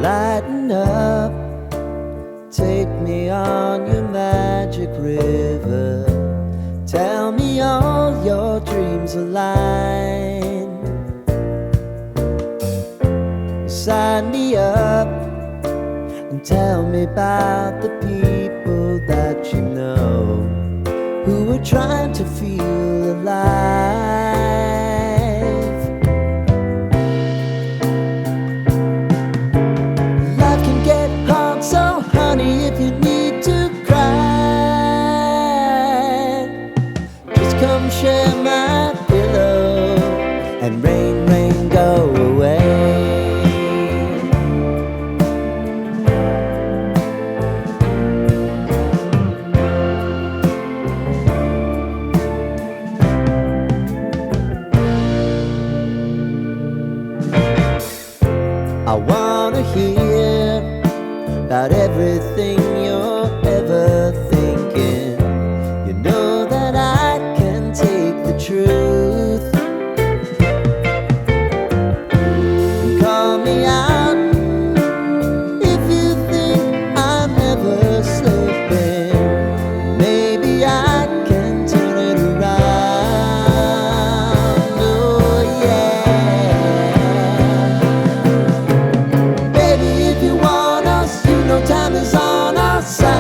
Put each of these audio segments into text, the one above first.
Lighten up, take me on your magic river. Tell me all your dreams align. Sign me up and tell me about the people that you know who are trying to feel alive. Life can get hard, so honey, if you need to cry, just come share my pillow and rain, rain, go away. I wanna hear about everything you're ever thinking. You know that I can take the truth. Call me out if you think I'm ever slipping. Maybe I can turn it around. Oh yeah. Baby, if you want us, you know time is on our side.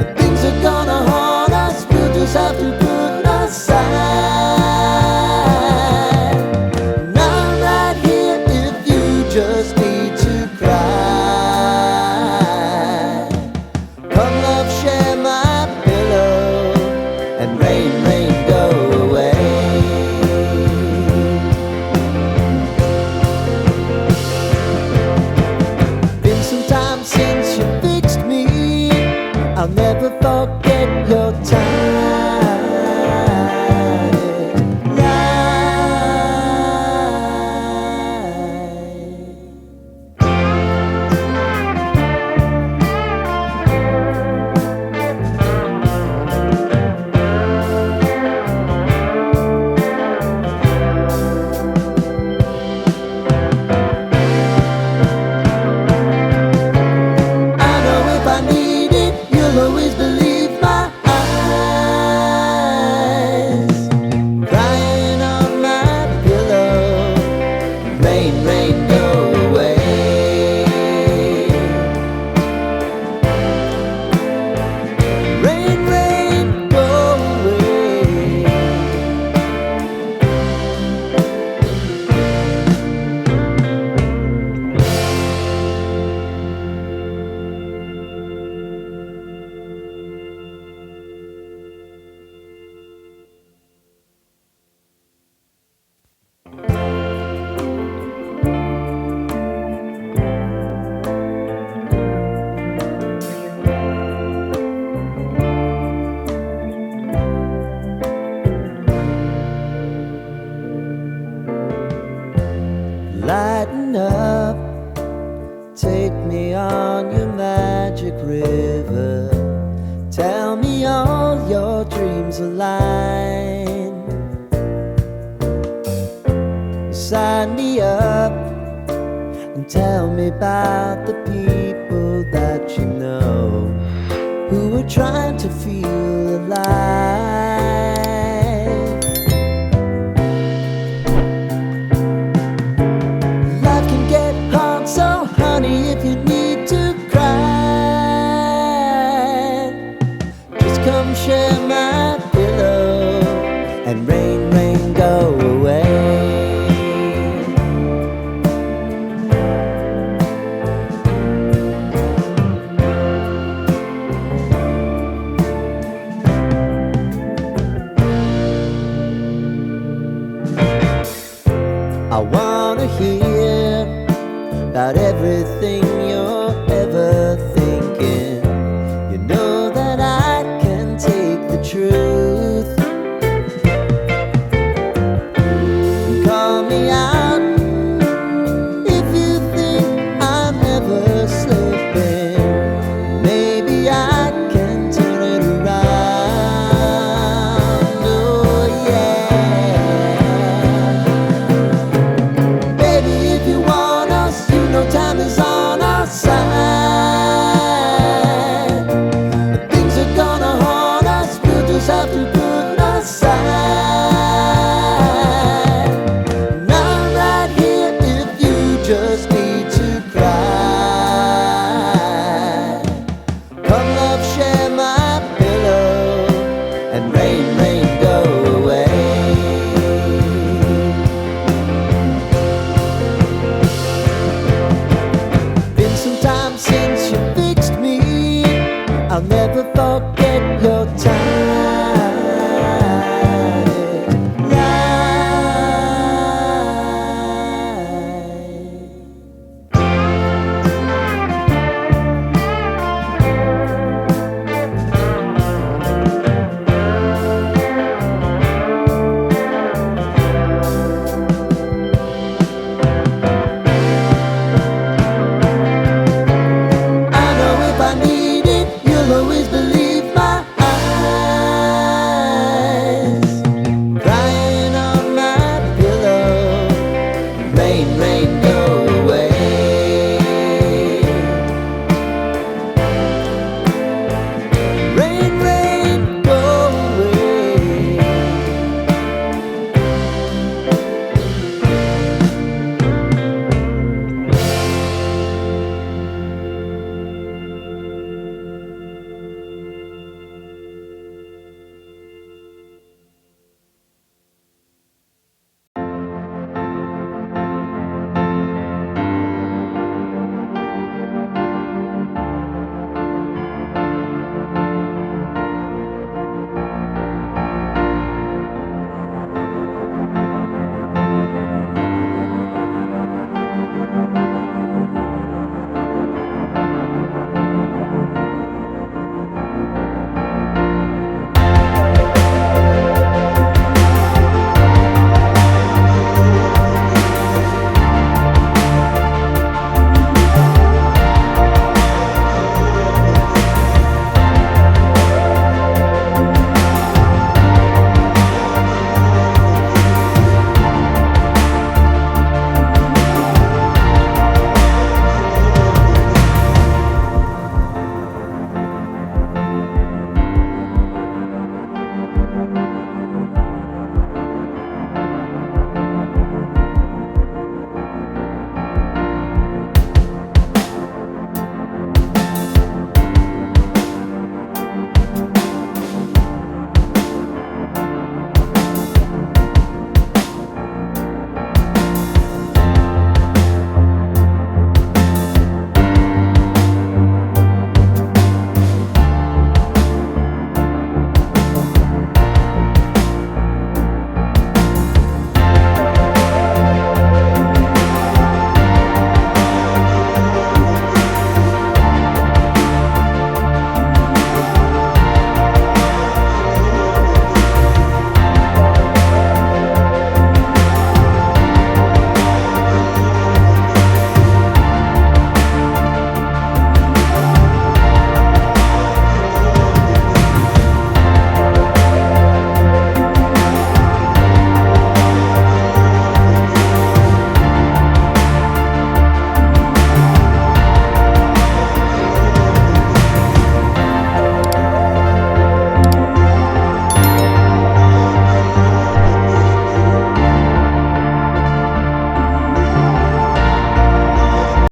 If things are gonna haunt us, we'll just have to put aside. And I'm right here if you just need to cry. Come love, share my pillow and rain, rain, go away. Been some time since you fixed me. I'll never forget your time. I know if I need it, you'll always believe my eyes. Crying on my pillow, rain, rain, go away. Rain, rain, go away. Lighten up, take me on your magic river. Tell me all your dreams align. Sign me up and tell me about the people that you know who are trying to feel alive. Life can get hard, so honey, if you need to cry, just come share my pillow and rain, rain, go away. I wanna hear about everything you're